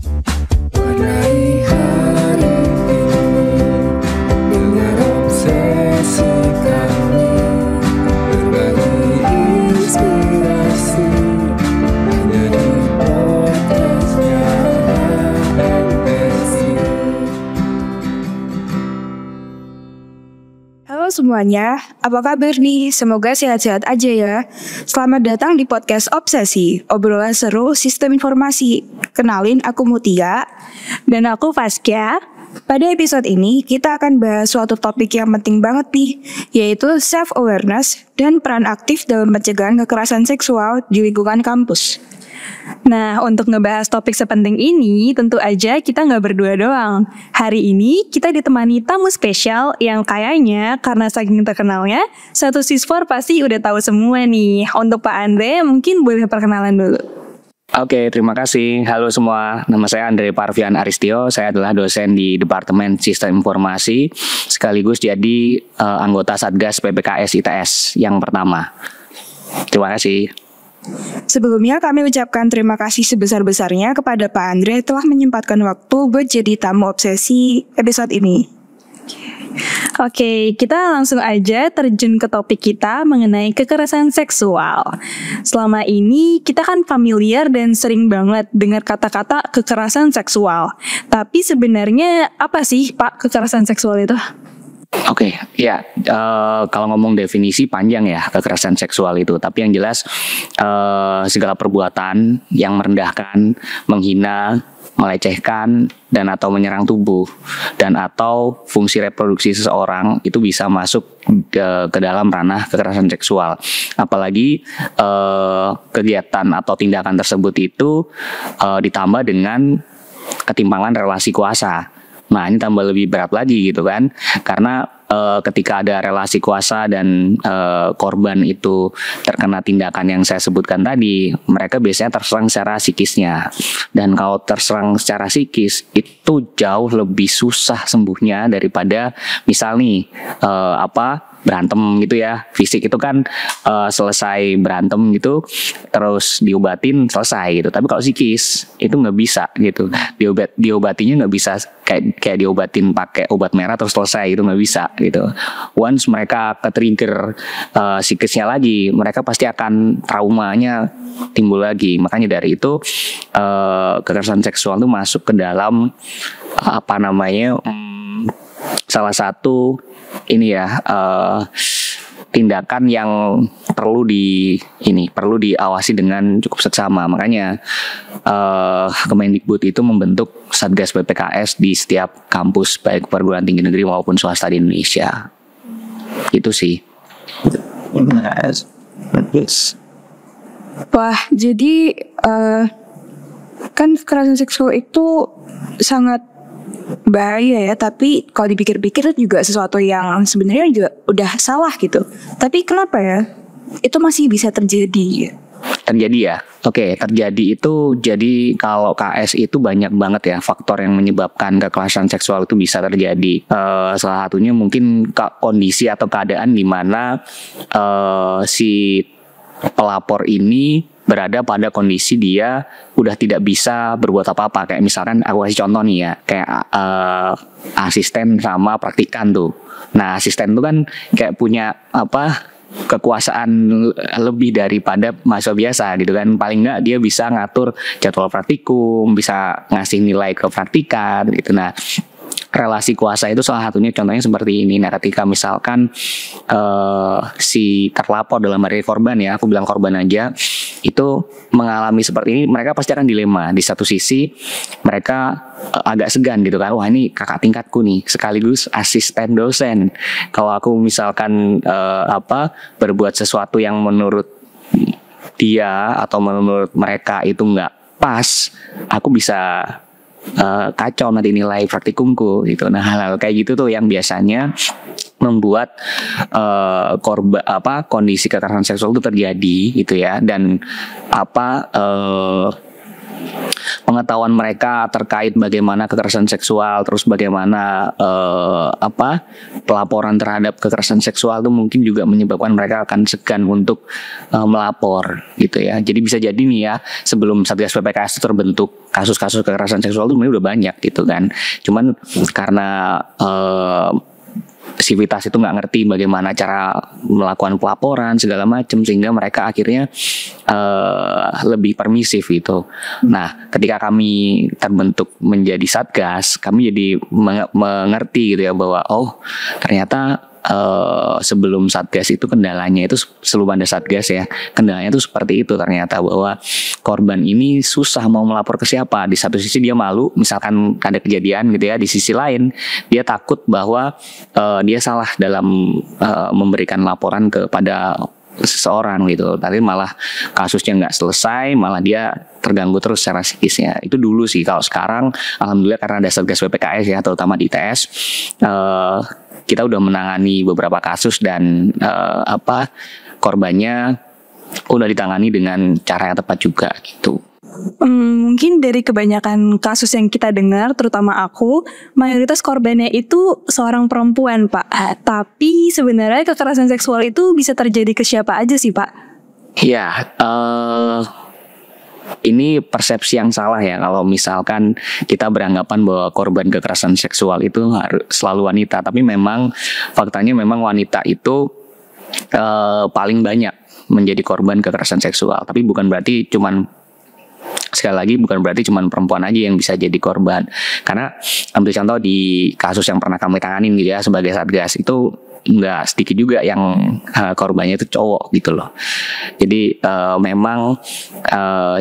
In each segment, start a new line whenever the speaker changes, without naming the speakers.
Warnai hari ini dengan obsesi kami, berbagi inspirasi hanya di podcastnya MSI.
Halo semuanya, apa kabar nih? Semoga sehat-sehat aja ya. Selamat datang di podcast Obsesi, obrolan seru sistem informasi. Kenalin, aku Mutia.
Dan aku Faskia.
Pada episode ini, kita akan bahas suatu topik yang penting banget nih, yaitu self-awareness dan peran aktif dalam pencegahan kekerasan seksual di lingkungan kampus.
Nah, untuk ngebahas topik sepenting ini, tentu aja kita nggak berdua doang. Hari ini kita ditemani tamu spesial yang kayaknya karena saking terkenalnya, satu sisfor pasti udah tahu semua nih. Untuk Pak Andre, mungkin boleh perkenalan dulu.
Oke, terima kasih. Halo semua, nama saya Andre Parvian Aristio. Saya adalah dosen di Departemen Sistem Informasi, sekaligus jadi anggota Satgas PPKS ITS yang pertama. Terima kasih.
Sebelumnya kami ucapkan terima kasih sebesar-besarnya kepada Pak Andre telah menyempatkan waktu buat jadi tamu Obsesi episode ini.
Oke, kita langsung aja terjun ke topik kita mengenai kekerasan seksual. Selama ini kita kan familiar dan sering banget dengar kata-kata kekerasan seksual. Tapi sebenarnya apa sih Pak kekerasan seksual itu?
Oke, ya kalau ngomong definisi panjang ya kekerasan seksual itu. Tapi yang jelas segala perbuatan yang merendahkan, menghina, melecehkan, dan atau menyerang tubuh dan atau fungsi reproduksi seseorang itu bisa masuk ke dalam ranah kekerasan seksual. Apalagi kegiatan atau tindakan tersebut itu ditambah dengan ketimpangan relasi kuasa. Nah, ini tambah lebih berat lagi gitu kan, karena ketika ada relasi kuasa dan korban itu terkena tindakan yang saya sebutkan tadi, mereka biasanya terserang secara psikisnya. Dan kalau terserang secara psikis itu jauh lebih susah sembuhnya daripada misal nih berantem gitu ya. Fisik itu kan selesai berantem gitu terus diobatin selesai gitu. Tapi kalau psikis itu nggak bisa gitu. Diobatinya nggak bisa kayak diobatin pakai obat merah terus selesai, itu nggak bisa gitu. Once mereka ke-trigger psikisnya lagi, mereka pasti akan traumanya timbul lagi. Makanya dari itu kekerasan seksual itu masuk ke dalam salah satu tindakan yang perlu diawasi dengan cukup seksama. Makanya Kemendikbud itu membentuk Satgas PPKS di setiap kampus baik perguruan tinggi negeri maupun swasta di Indonesia. Itu sih.
Wah, jadi kan kekerasan seksual itu sangat bahaya ya, tapi kalau dipikir-pikir itu juga sesuatu yang sebenarnya juga udah salah gitu. Tapi kenapa ya itu masih bisa terjadi?
Terjadi ya? Oke, terjadi itu jadi kalau KS itu banyak banget ya faktor yang menyebabkan kekerasan seksual itu bisa terjadi. Salah satunya mungkin kondisi atau keadaan di mana si pelapor ini berada pada kondisi dia udah tidak bisa berbuat apa-apa. Kayak misalkan aku kasih contoh nih ya, kayak asisten sama praktikan tuh. Nah, asisten tuh kan kayak punya kekuasaan lebih daripada mahasiswa biasa gitu kan. Paling nggak dia bisa ngatur jadwal praktikum, bisa ngasih nilai ke praktikan gitu. Nah, relasi kuasa itu salah satunya contohnya seperti ini. Nah, ketika misalkan si terlapor dalam hari korban ya, aku bilang korban aja, itu mengalami seperti ini, mereka pasti akan dilema. Di satu sisi mereka agak segan gitu kan, wah ini kakak tingkatku nih, sekaligus asisten dosen. Kalau aku misalkan berbuat sesuatu yang menurut dia atau menurut mereka itu nggak pas, aku bisa kacau nanti nilai praktikumku gitu. Nah, hal-hal kayak gitu tuh yang biasanya membuat kondisi kekerasan seksual itu terjadi gitu ya. Dan pengetahuan mereka terkait bagaimana kekerasan seksual, terus bagaimana pelaporan terhadap kekerasan seksual itu mungkin juga menyebabkan mereka akan segan untuk melapor gitu ya. Jadi bisa jadi nih ya, sebelum Satgas PPKS itu terbentuk, kasus-kasus kekerasan seksual itu sebenarnya udah banyak gitu kan. Cuman karena sivitas itu nggak ngerti bagaimana cara melakukan pelaporan segala macam, sehingga mereka akhirnya lebih permisif gitu. Nah, ketika kami terbentuk menjadi Satgas, kami jadi mengerti gitu ya bahwa ternyata sebelum Satgas itu kendalanya itu, sebelum ada Satgas ya, kendalanya itu seperti itu ternyata, bahwa korban ini susah mau melapor ke siapa. Di satu sisi dia malu misalkan ada kejadian gitu ya, di sisi lain dia takut bahwa dia salah dalam memberikan laporan kepada seseorang gitu, tapi malah kasusnya nggak selesai, malah dia terganggu terus secara psikisnya. Itu dulu sih. Kalau sekarang alhamdulillah karena ada Satgas PPKS ya, terutama di ITS, kita udah menangani beberapa kasus dan korbannya udah ditangani dengan cara yang tepat juga gitu.
Mungkin dari kebanyakan kasus yang kita dengar, terutama aku, mayoritas korbannya itu seorang perempuan, Pak. Tapi sebenarnya kekerasan seksual itu bisa terjadi ke siapa aja sih, Pak?
Ya, ini persepsi yang salah ya, kalau misalkan kita beranggapan bahwa korban kekerasan seksual itu harus selalu wanita. Tapi memang faktanya memang wanita itu paling banyak menjadi korban kekerasan seksual. Tapi bukan berarti sekali lagi bukan berarti cuma perempuan aja yang bisa jadi korban. Karena ambil contoh di kasus yang pernah kami tanganin gitu ya sebagai Satgas, itu nggak sedikit juga yang korbannya itu cowok gitu loh. Jadi memang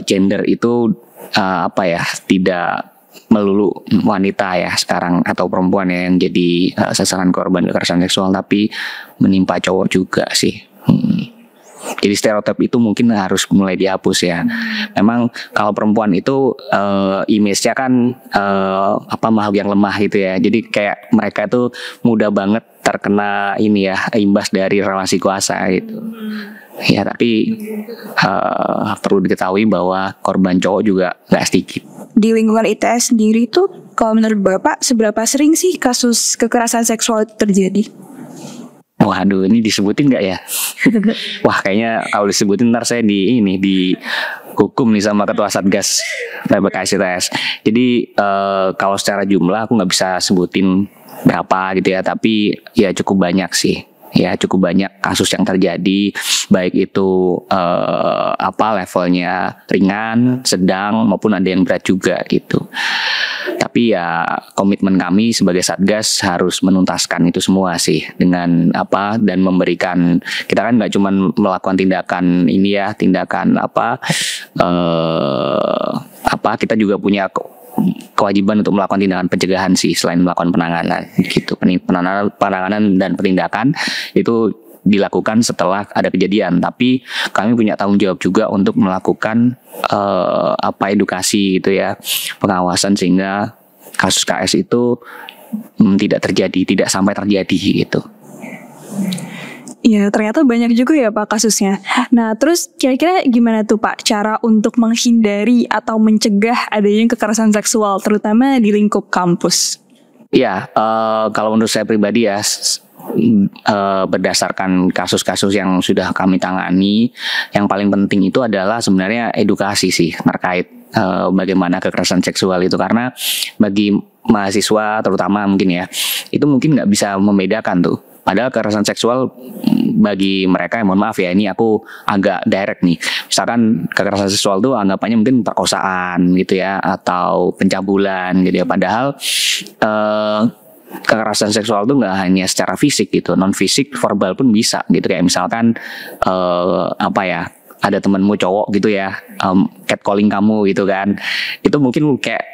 gender itu tidak melulu wanita ya sekarang atau perempuan ya yang jadi sasaran korban kekerasan seksual, tapi menimpa cowok juga sih. Jadi stereotip itu mungkin harus mulai dihapus ya. Memang kalau perempuan itu image-nya kan makhluk yang lemah gitu ya. Jadi kayak mereka itu mudah banget terkena imbas dari relasi kuasa gitu. Ya, tapi perlu diketahui bahwa korban cowok juga nggak sedikit.
Di lingkungan ITS sendiri tuh, kalau menurut Bapak, seberapa sering sih kasus kekerasan seksual itu terjadi?
Waduh, ini disebutin nggak ya? Wah, kayaknya kalau disebutin ntar saya dihukum nih sama ketua Satgas PPKS ITS. Jadi kalau secara jumlah aku nggak bisa sebutin berapa gitu ya, tapi ya cukup banyak sih. Ya cukup banyak kasus yang terjadi, baik itu levelnya ringan, sedang, maupun ada yang berat juga gitu. Tapi ya komitmen kami sebagai Satgas harus menuntaskan itu semua sih dengan dan memberikan, kita kan nggak cuma melakukan tindakan kita juga punya kewajiban untuk melakukan tindakan pencegahan sih, selain melakukan penanganan gitu. Penanganan dan penindakan itu dilakukan setelah ada kejadian, tapi kami punya tanggung jawab juga untuk melakukan edukasi gitu ya, pengawasan, sehingga kasus KS itu tidak sampai terjadi gitu.
Iya, ternyata banyak juga ya Pak kasusnya. Nah, terus kira-kira gimana tuh Pak cara untuk menghindari atau mencegah adanya kekerasan seksual, terutama di lingkup kampus?
Ya, kalau menurut saya pribadi ya, berdasarkan kasus-kasus yang sudah kami tangani, yang paling penting itu adalah sebenarnya edukasi sih terkait bagaimana kekerasan seksual itu. Karena bagi mahasiswa terutama mungkin ya, itu mungkin nggak bisa membedakan tuh. Padahal kekerasan seksual bagi mereka, mohon maaf ya, ini aku agak direct nih. Misalkan kekerasan seksual itu anggapannya mungkin perkosaan gitu ya, atau pencabulan gitu ya. Padahal kekerasan seksual itu nggak hanya secara fisik gitu, non fisik, verbal pun bisa gitu. Kayak misalkan ada temenmu cowok gitu ya, catcalling kamu gitu kan, itu mungkin kayak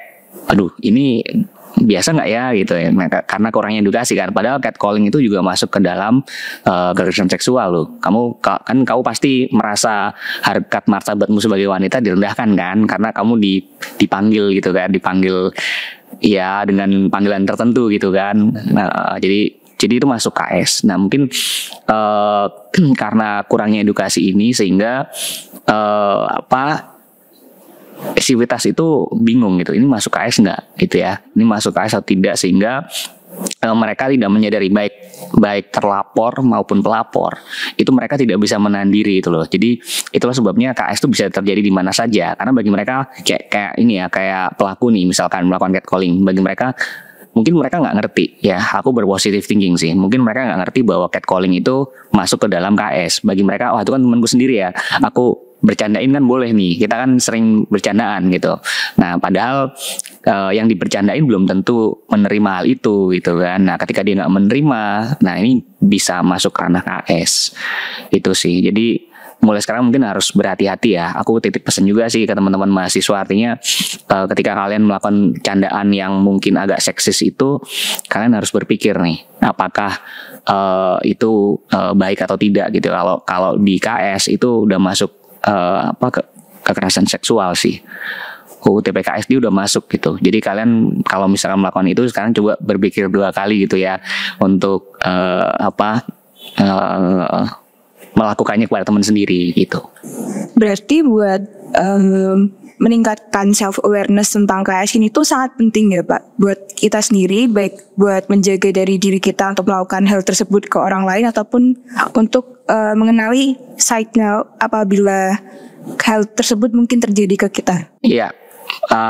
aduh ini biasa nggak ya gitu ya, karena kurangnya edukasi kan. Padahal catcalling itu juga masuk ke dalam kekerasan seksual loh. Kamu pasti merasa harkat martabatmu sebagai wanita direndahkan kan, karena kamu dipanggil gitu kan, dipanggil ya dengan panggilan tertentu gitu kan. Nah, jadi itu masuk KS. Nah mungkin karena kurangnya edukasi ini sehingga Sivitas itu bingung gitu, ini masuk KS nggak gitu ya, ini masuk KS atau tidak, sehingga mereka tidak menyadari baik terlapor maupun pelapor itu mereka tidak bisa menahan diri itu loh. Jadi itulah sebabnya KS itu bisa terjadi di mana saja, karena bagi mereka kayak ini ya, kayak pelaku nih misalkan melakukan catcalling, bagi mereka mungkin mereka nggak ngerti ya, aku berpositive thinking sih, mungkin mereka nggak ngerti bahwa catcalling itu masuk ke dalam KS. Bagi mereka, wah itu kan temanku sendiri ya, aku bercandain kan boleh nih, kita kan sering bercandaan gitu. Nah padahal yang dibercandain belum tentu menerima hal itu gitu kan. Nah ketika dia nggak menerima, nah ini bisa masuk ranah KS itu sih. Jadi mulai sekarang mungkin harus berhati-hati ya. Aku titip pesan juga sih ke teman-teman mahasiswa, artinya ketika kalian melakukan candaan yang mungkin agak seksis itu, kalian harus berpikir nih, apakah itu baik atau tidak gitu. Kalau di KS itu udah masuk kekerasan seksual sih. UU TPKS dia udah masuk gitu. Jadi kalian kalau misalkan melakukan itu, sekarang coba berpikir 2 kali gitu ya untuk melakukannya kepada teman sendiri gitu.
Berarti buat meningkatkan self awareness tentang KS ini tuh sangat penting ya Pak, buat kita sendiri, baik buat menjaga dari diri kita untuk melakukan hal tersebut ke orang lain, ataupun untuk mengenali signal apabila hal tersebut mungkin terjadi ke kita.
Iya.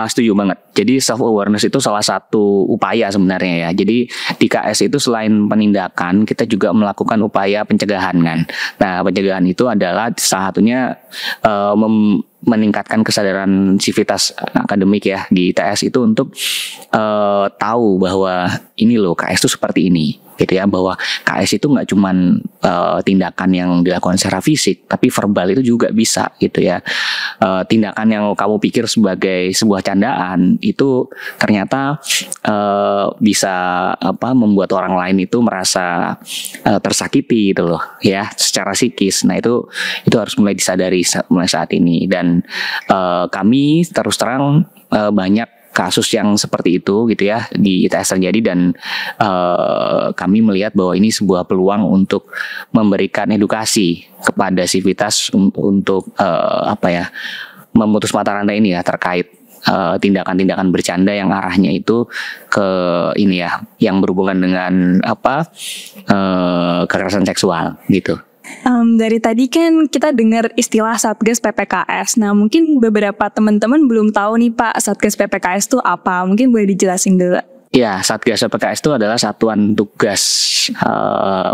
Setuju banget. Jadi self awareness itu salah satu upaya sebenarnya ya. Jadi di KS itu selain penindakan, kita juga melakukan upaya pencegahan kan. Nah pencegahan itu adalah salah satunya meningkatkan kesadaran sivitas akademik ya di ITS itu untuk tahu bahwa ini loh KS itu seperti ini gitu ya, bahwa KS itu nggak cuman tindakan yang dilakukan secara fisik, tapi verbal itu juga bisa gitu ya. Tindakan yang kamu pikir sebagai sebuah candaan itu ternyata bisa membuat orang lain itu merasa tersakiti gitu loh ya, secara psikis. Nah itu harus mulai disadari mulai saat ini, dan kami terus terang banyak kasus yang seperti itu gitu ya di ITS terjadi, dan kami melihat bahwa ini sebuah peluang untuk memberikan edukasi kepada sivitas untuk memutus mata rantai ini ya, terkait tindakan-tindakan bercanda yang arahnya itu ke ini ya, yang berhubungan dengan kekerasan seksual gitu.
Dari tadi kan kita dengar istilah Satgas PPKS. Nah mungkin beberapa teman-teman belum tahu nih Pak, Satgas PPKS itu apa? Mungkin boleh dijelasin dulu.
Ya, Satgas PPKS itu adalah satuan tugas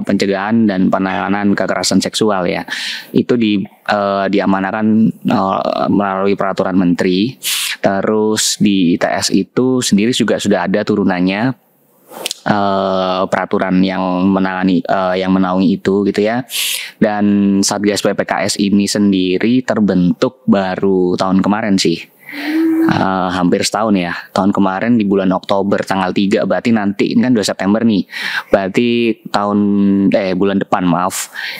pencegahan dan penanganan kekerasan seksual ya. Itu diamanahkan melalui peraturan menteri. Terus di ITS itu sendiri juga sudah ada turunannya, peraturan yang menaungi itu gitu ya. Dan Satgas PPKS ini sendiri terbentuk baru tahun kemarin sih, hampir setahun ya. Tahun kemarin di bulan Oktober tanggal 3, berarti nanti ini kan 2 September nih, berarti bulan depan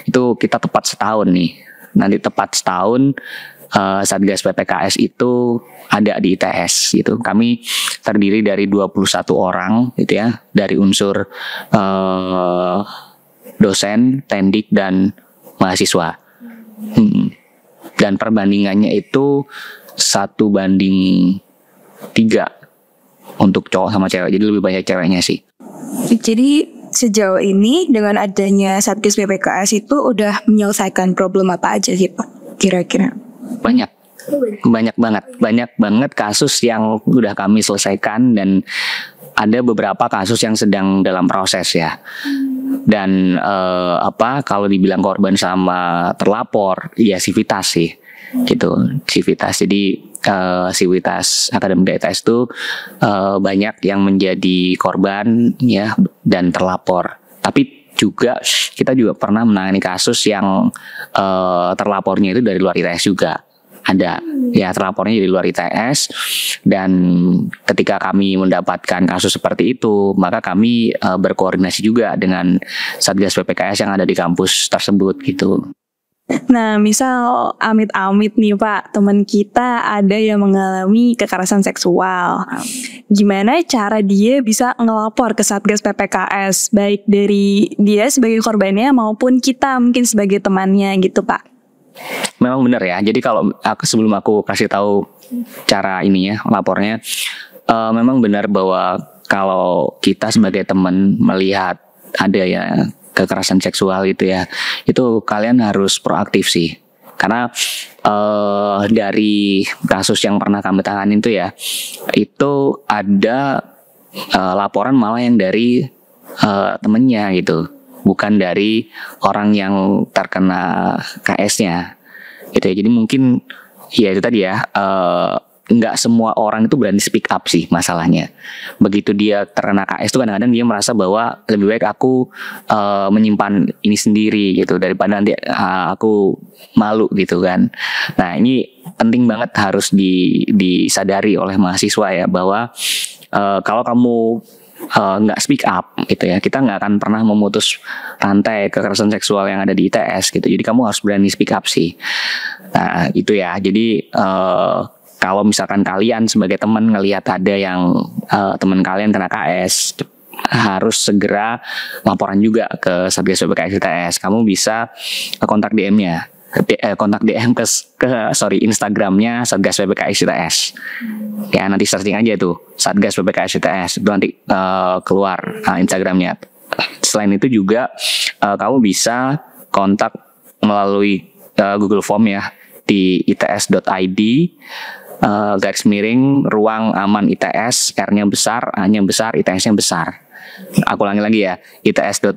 itu kita tepat setahun nih. Nanti tepat setahun Satgas PPKS itu ada di ITS gitu. Kami terdiri dari 21 orang gitu ya, dari unsur dosen, tendik, dan mahasiswa. Dan perbandingannya itu 1:3 untuk cowok sama cewek, jadi lebih banyak ceweknya sih.
Jadi sejauh ini dengan adanya Satgas PPKS itu udah menyelesaikan problem apa aja sih Pak kira-kira? Banyak banget kasus yang udah kami selesaikan, dan ada beberapa kasus yang sedang dalam proses ya. Dan kalau dibilang korban sama terlapor ya sivitas sih gitu, sivitas. Jadi sivitas akademik ITS itu banyak yang menjadi korban ya dan terlapor. Tapi juga kita juga pernah menangani kasus yang terlapornya itu dari luar ITS juga. Ada ya, terlapornya dari luar ITS, dan ketika kami mendapatkan kasus seperti itu, maka kami berkoordinasi juga dengan Satgas PPKS yang ada di kampus tersebut gitu.
Nah misal amit-amit nih Pak, teman kita ada yang mengalami kekerasan seksual, gimana cara dia bisa ngelapor ke Satgas PPKS, baik dari dia sebagai korbannya maupun kita mungkin sebagai temannya gitu Pak?
Memang benar ya. Jadi kalau sebelum aku kasih tahu cara ininya lapornya, memang benar bahwa kalau kita sebagai teman melihat ada ya kekerasan seksual itu ya, itu kalian harus proaktif sih. Karena dari kasus yang pernah kami tangani itu ya, itu ada laporan malah yang dari temennya gitu, bukan dari orang yang terkena KS-nya gitu ya. Jadi mungkin ya itu tadi ya, nggak semua orang itu berani speak up sih masalahnya. Begitu dia terkena KS itu kadang-kadang dia merasa bahwa lebih baik aku menyimpan ini sendiri gitu daripada nanti aku malu gitu kan. Nah ini penting banget harus disadari oleh mahasiswa ya, bahwa kalau kamu nggak speak up gitu ya, kita nggak akan pernah memutus rantai kekerasan seksual yang ada di ITS gitu. Jadi kamu harus berani speak up sih. Nah itu ya. Jadi kalau misalkan kalian sebagai teman ngelihat ada yang teman kalian kena KS, harus segera laporan juga ke Satgas PPKS ITS. Kamu bisa kontak DM-nya, kontak DM ke Instagramnya Satgas PPKS ITS. Ya nanti searching aja tuh Satgas PPKS ITS, itu nanti keluar Instagramnya. Selain itu juga kamu bisa kontak melalui Google Form ya di its.id / ruang aman ITS, R-nya besar, A-nya besar, ITS-nya besar. Aku ulangi lagi ya, its.id /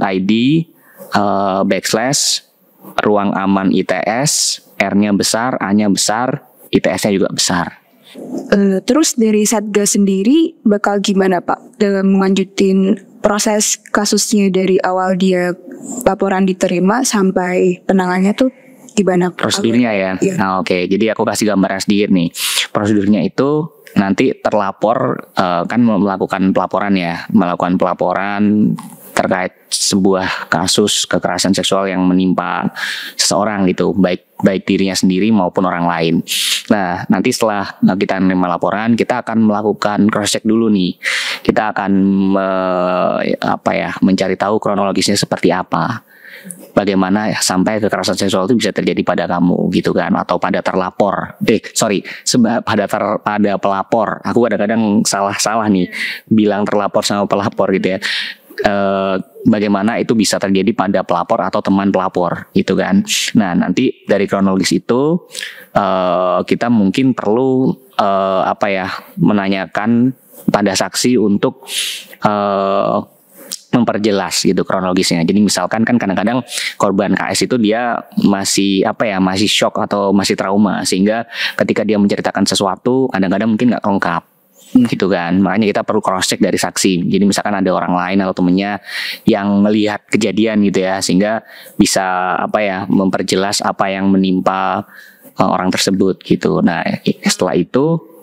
ruang aman ITS, R-nya besar, A-nya besar, ITS-nya juga besar.
Terus dari Satgas sendiri bakal gimana Pak dalam melanjutin proses kasusnya dari awal dia laporan diterima sampai penanganannya tuh gimana?
Prosedurnya ya.
Iya.
Nah, oke. Jadi aku kasih gambaran sedikit nih. Prosedurnya itu nanti terlapor kan melakukan pelaporan terkait sebuah kasus kekerasan seksual yang menimpa seseorang gitu, baik dirinya sendiri maupun orang lain. Nah, nanti setelah kita menerima laporan, kita akan melakukan cross check dulu nih. Kita akan mencari tahu kronologisnya seperti apa. Bagaimana sampai kekerasan seksual itu bisa terjadi pada kamu gitu kan, atau pada terlapor. Pada pelapor. Aku kadang-kadang salah nih bilang terlapor sama pelapor gitu ya. Bagaimana itu bisa terjadi pada pelapor atau teman pelapor gitu kan. Nah, nanti dari kronologis itu kita mungkin perlu menanyakan pada saksi untuk memperjelas gitu kronologisnya. Jadi misalkan kan kadang-kadang korban KS itu dia masih shock atau masih trauma, sehingga ketika dia menceritakan sesuatu kadang-kadang mungkin nggak lengkap gitu kan. Makanya kita perlu cross check dari saksi. Jadi misalkan ada orang lain atau temennya yang melihat kejadian gitu ya, sehingga bisa memperjelas apa yang menimpa orang tersebut gitu. Nah setelah itu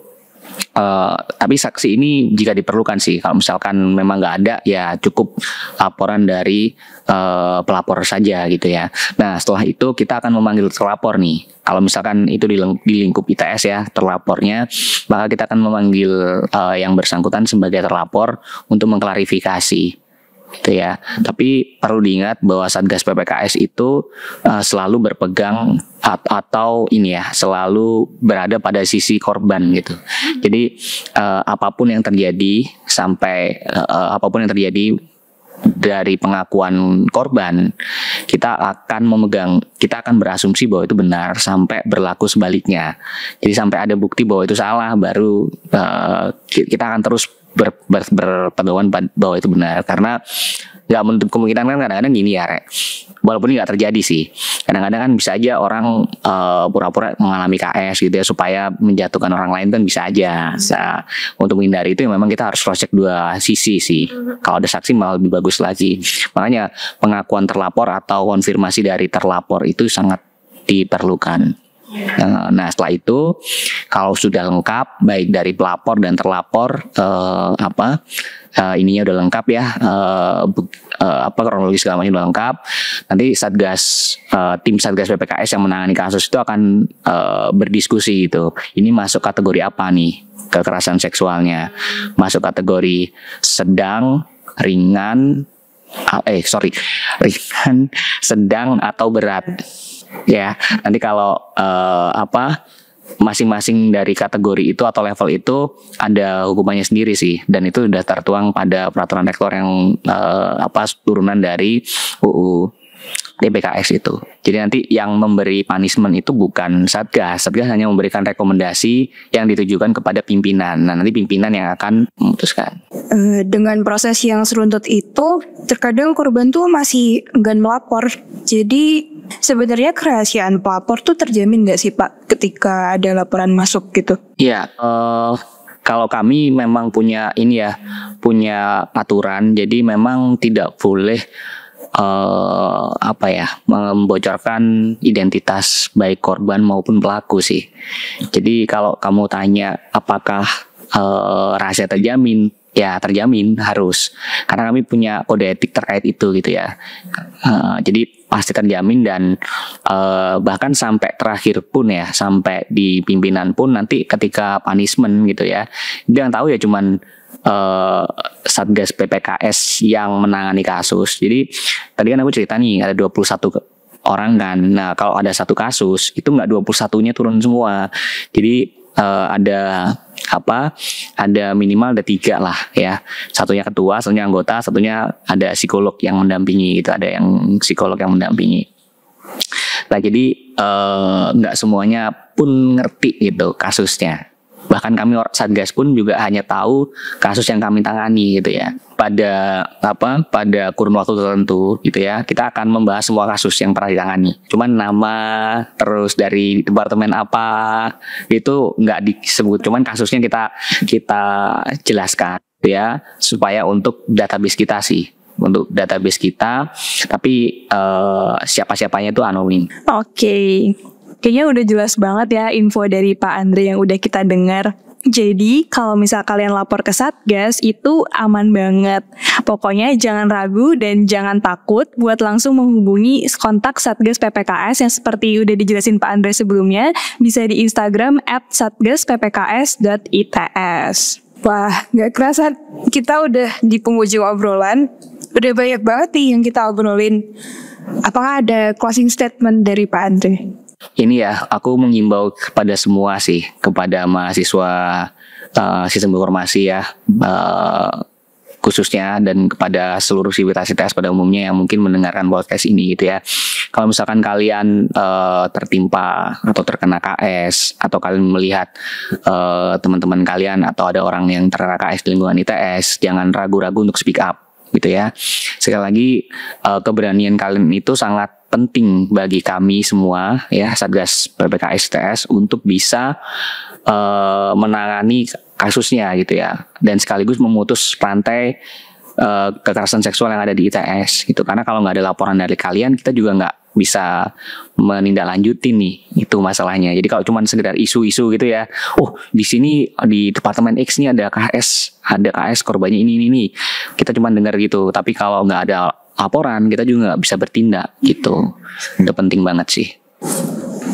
tapi saksi ini jika diperlukan sih, kalau misalkan memang nggak ada ya cukup laporan dari pelapor saja gitu ya. Nah setelah itu kita akan memanggil terlapor nih. Kalau misalkan itu di lingkup ITS ya terlapornya, maka kita akan memanggil yang bersangkutan sebagai terlapor untuk mengklarifikasi gitu ya. Tapi perlu diingat bahwa Satgas PPKS itu selalu berpegang atau selalu berada pada sisi korban gitu. Jadi apapun yang terjadi dari pengakuan korban, kita akan berasumsi bahwa itu benar sampai berlaku sebaliknya. Jadi sampai ada bukti bahwa itu salah, baru kita akan terus berpedoman bahwa itu benar. Karena nggak menutup kemungkinan kan kadang-kadang gini ya, walaupun ini nggak terjadi sih, kadang-kadang kan bisa aja orang pura-pura mengalami KS gitu ya supaya menjatuhkan orang lain, kan bisa aja. Untuk menghindari itu memang kita harus cross check dua sisi sih. Kalau ada saksi malah lebih bagus lagi. Makanya pengakuan terlapor atau konfirmasi dari terlapor itu sangat diperlukan. Nah setelah itu kalau sudah lengkap baik dari pelapor dan terlapor ininya udah lengkap ya, kronologis segala macam udah lengkap, nanti tim Satgas PPKS yang menangani kasus itu akan berdiskusi gitu. Ini masuk kategori apa nih kekerasan seksualnya? Masuk kategori sedang, ringan, sedang atau berat. Ya, nanti kalau masing-masing dari kategori itu atau level itu ada hukumannya sendiri sih, dan itu sudah tertuang pada peraturan rektor yang turunan dari UU DPKS itu. Jadi nanti yang memberi punishment itu bukan Satgas hanya memberikan rekomendasi yang ditujukan kepada pimpinan. Nah, nanti pimpinan yang akan memutuskan.
Dengan proses yang seruntut itu, terkadang korban tuh masih enggan melapor. Jadi sebenarnya kerahasiaan pelapor tuh terjamin nggak sih Pak ketika ada laporan masuk gitu?
Iya, kalau kami memang punya punya aturan. Jadi memang tidak boleh membocorkan identitas baik korban maupun pelaku sih. Jadi kalau kamu tanya apakah rahasia terjamin, ya terjamin harus, karena kami punya kode etik terkait itu gitu ya. Jadi pasti terjamin, dan bahkan sampai terakhir pun ya, sampai di pimpinan pun nanti ketika punishment gitu ya, dia yang tahu ya cuman Satgas PPKS yang menangani kasus. Jadi tadi kan aku cerita nih ada 21 orang kan. Nah, kalau ada satu kasus itu nggak 21-nya turun semua. Jadi ada minimal ada 3 lah ya. Satunya ketua, satunya anggota, satunya ada psikolog yang mendampingi gitu. Ada yang psikolog yang mendampingi. Nah, jadi nggak semuanya pun ngerti gitu kasusnya. Bahkan kami Satgas pun juga hanya tahu kasus yang kami tangani gitu ya. Pada kurun waktu tertentu gitu ya, kita akan membahas semua kasus yang pernah ditangani. Cuman nama terus dari departemen apa itu nggak disebut. Cuman kasusnya kita jelaskan ya, supaya untuk database kita sih. Untuk database kita, tapi siapa-siapanya itu anonim.
Oke. Kayaknya udah jelas banget ya info dari Pak Andre yang udah kita dengar. Jadi kalau misal kalian lapor ke Satgas itu aman banget. Pokoknya jangan ragu dan jangan takut buat langsung menghubungi kontak Satgas PPKS yang seperti udah dijelasin Pak Andre sebelumnya. Bisa di Instagram @satgasppks.its.
Wah, gak kerasa kita udah di penghujung obrolan. Udah banyak banget nih yang kita obrolin. Apakah ada closing statement dari Pak Andre?
Ini ya, aku mengimbau kepada semua sih, kepada mahasiswa sistem informasi ya, khususnya, dan kepada seluruh sivitas ITS pada umumnya yang mungkin mendengarkan podcast ini gitu ya. Kalau misalkan kalian tertimpa atau terkena KS, atau kalian melihat teman-teman kalian atau ada orang yang terkena KS di lingkungan ITS, jangan ragu-ragu untuk speak up gitu ya. Sekali lagi, keberanian kalian itu sangat penting bagi kami semua ya, Satgas PPKS ITS, untuk bisa menangani kasusnya gitu ya, dan sekaligus memutus rantai kekerasan seksual yang ada di ITS gitu. Karena kalau nggak ada laporan dari kalian, kita juga nggak bisa menindaklanjuti nih, itu masalahnya. Jadi kalau cuma sekedar isu-isu gitu ya, oh di sini di departemen X nih ada KS korbannya ini, kita cuma dengar gitu. Tapi kalau nggak ada laporan, kita juga nggak bisa bertindak gitu. Itu penting banget sih.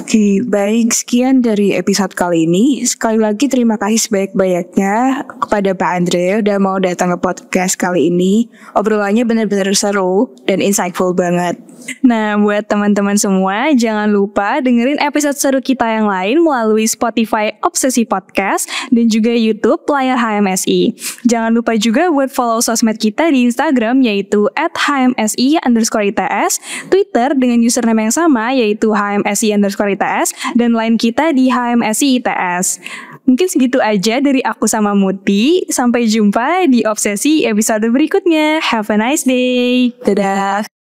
Oke, baik, sekian dari episode kali ini. Sekali lagi terima kasih sebanyak-banyaknya kepada Pak Andre udah mau datang ke podcast kali ini. Obrolannya benar-benar seru dan insightful banget.
Nah, buat teman-teman semua, jangan lupa dengerin episode seru kita yang lain melalui Spotify Obsesi Podcast dan juga YouTube Layar HMSI. Jangan lupa juga buat follow sosmed kita di Instagram yaitu @hmsi_its, Twitter dengan username yang sama yaitu hmsi_its, dan line kita di HMSI ITS. Mungkin segitu aja dari aku sama Muti. Sampai jumpa di Obsesi episode berikutnya. Have a nice day.
Dadah.